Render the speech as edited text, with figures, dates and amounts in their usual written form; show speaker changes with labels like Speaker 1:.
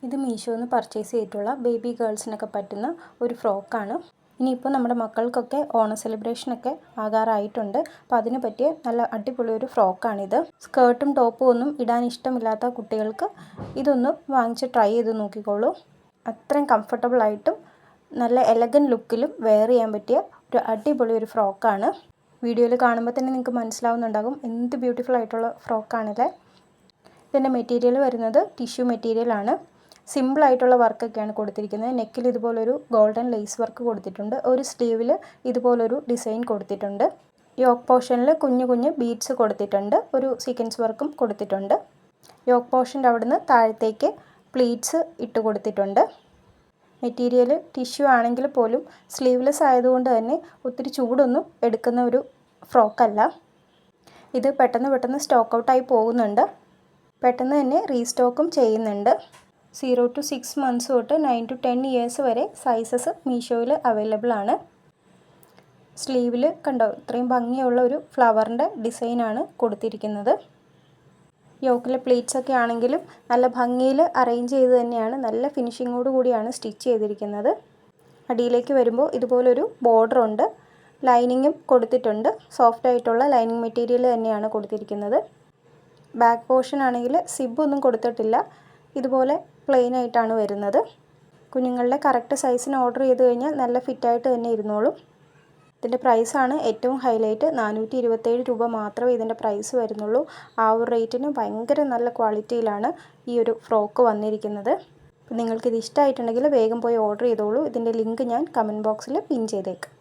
Speaker 1: ഇത് മീഷോന്ന് പർച്ചേസ് ചെയ്തിട്ടുള്ള ബേബി ഗേൾസിനൊക്കെ പറ്റുന്ന ഒരു ഫ്രോക്കാണ്. ഇനിയിപ്പോൾ നമ്മുടെ മക്കൾക്കൊക്കെ ഓണം സെലിബ്രേഷനൊക്കെ ആകാറായിട്ടുണ്ട്. അപ്പോൾ അതിന് പറ്റിയ നല്ല അടിപൊളി ഒരു ഫ്രോക്കാണിത്. സ്കേർട്ടും ടോപ്പും ഒന്നും ഇടാൻ ഇഷ്ടമില്ലാത്ത കുട്ടികൾക്ക് ഇതൊന്ന് വാങ്ങിച്ച് ട്രൈ ചെയ്ത് നോക്കിക്കോളൂ. അത്രയും കംഫർട്ടബിളായിട്ടും നല്ല എലഗൻ ലുക്കിലും വെയർ ചെയ്യാൻ പറ്റിയ ഒരു അടിപൊളി ഒരു ഫ്രോക്കാണ്. വീഡിയോയിൽ കാണുമ്പോൾ തന്നെ നിങ്ങൾക്ക് മനസ്സിലാവുന്നുണ്ടാകും എന്ത് ബ്യൂട്ടിഫുൾ ആയിട്ടുള്ള ഫ്രോക്കാണിത്. ഇതിൻ്റെ മെറ്റീരിയൽ വരുന്നത് ടിഷ്യൂ മെറ്റീരിയലാണ്. സിമ്പിളായിട്ടുള്ള വർക്കൊക്കെയാണ് കൊടുത്തിരിക്കുന്നത്. നെക്കിൽ ഇതുപോലൊരു ഗോൾഡൻ ലേസ് വർക്ക് കൊടുത്തിട്ടുണ്ട്. ഒരു സ്ലീവിൽ ഇതുപോലൊരു ഡിസൈൻ കൊടുത്തിട്ടുണ്ട്. യോക്ക് പോർഷനിൽ കുഞ്ഞു കുഞ്ഞു ബീഡ്സ് കൊടുത്തിട്ടുണ്ട്. ഒരു സീക്വൻസ് വർക്കും കൊടുത്തിട്ടുണ്ട്. യോക്ക് പോർഷൻ്റെ അവിടുന്ന് താഴത്തേക്ക് പ്ലീറ്റ്സ് ഇട്ട് കൊടുത്തിട്ടുണ്ട്. മെറ്റീരിയൽ ടിഷ്യൂ ആണെങ്കിൽ പോലും സ്ലീവ്ലെസ് ആയതുകൊണ്ട് തന്നെ ഒത്തിരി ചൂടൊന്നും എടുക്കുന്ന ഒരു ഫ്രോക്കല്ല. ഇത് പെട്ടെന്ന് സ്റ്റോക്ക് ഔട്ടായി പോകുന്നുണ്ട്. പെട്ടെന്ന് തന്നെ റീസ്റ്റോക്കും ചെയ്യുന്നുണ്ട്. 0 to 6 months തൊട്ട് 9 to 10 years വരെ സൈസസ് മീഷോയിൽ അവൈലബിൾ ആണ്. സ്ലീവിൽ കണ്ടോ ഇത്രയും ഭംഗിയുള്ള ഒരു ഫ്ലവറിൻ്റെ ഡിസൈനാണ് കൊടുത്തിരിക്കുന്നത്. യോക്കിലെ പ്ലീറ്റ്സ് ഒക്കെ ആണെങ്കിലും നല്ല ഭംഗിയിൽ അറേഞ്ച് ചെയ്ത് തന്നെയാണ്, നല്ല ഫിനിഷിങ്ങോട് കൂടിയാണ് സ്റ്റിച്ച് ചെയ്തിരിക്കുന്നത്. അടിയിലേക്ക് വരുമ്പോൾ ഇതുപോലൊരു ബോർഡർ ഉണ്ട്. ലൈനിങ്ങും കൊടുത്തിട്ടുണ്ട്. സോഫ്റ്റ് ആയിട്ടുള്ള ലൈനിങ് മെറ്റീരിയൽ തന്നെയാണ് കൊടുത്തിരിക്കുന്നത്. ബാക്ക് പോർഷൻ ആണെങ്കിൽ സിബൊന്നും കൊടുത്തിട്ടില്ല. ഇതുപോലെ പ്ലെയിൻ ആയിട്ടാണ് വരുന്നത്. കുഞ്ഞുങ്ങളുടെ കറക്റ്റ് സൈസിന് ഓർഡർ ചെയ്ത് കഴിഞ്ഞാൽ നല്ല ഫിറ്റായിട്ട് തന്നെ ഇരുന്നോളും. ഇതിൻ്റെ പ്രൈസാണ് ഏറ്റവും ഹൈലൈറ്റ്. 427 രൂപ മാത്രമേ ഇതിൻ്റെ പ്രൈസ് വരുന്നുള്ളൂ. ആ ഒരു റേറ്റിന് ഭയങ്കര നല്ല ക്വാളിറ്റിയിലാണ് ഈ ഒരു ഫ്രോക്ക് വന്നിരിക്കുന്നത്. നിങ്ങൾക്കിത് ഇഷ്ടമായിട്ടുണ്ടെങ്കിൽ വേഗം പോയി ഓർഡർ ചെയ്തോളൂ. ഇതിൻ്റെ ലിങ്ക് ഞാൻ കമൻറ്റ് ബോക്സിൽ പിൻ ചെയ്തേക്കാം.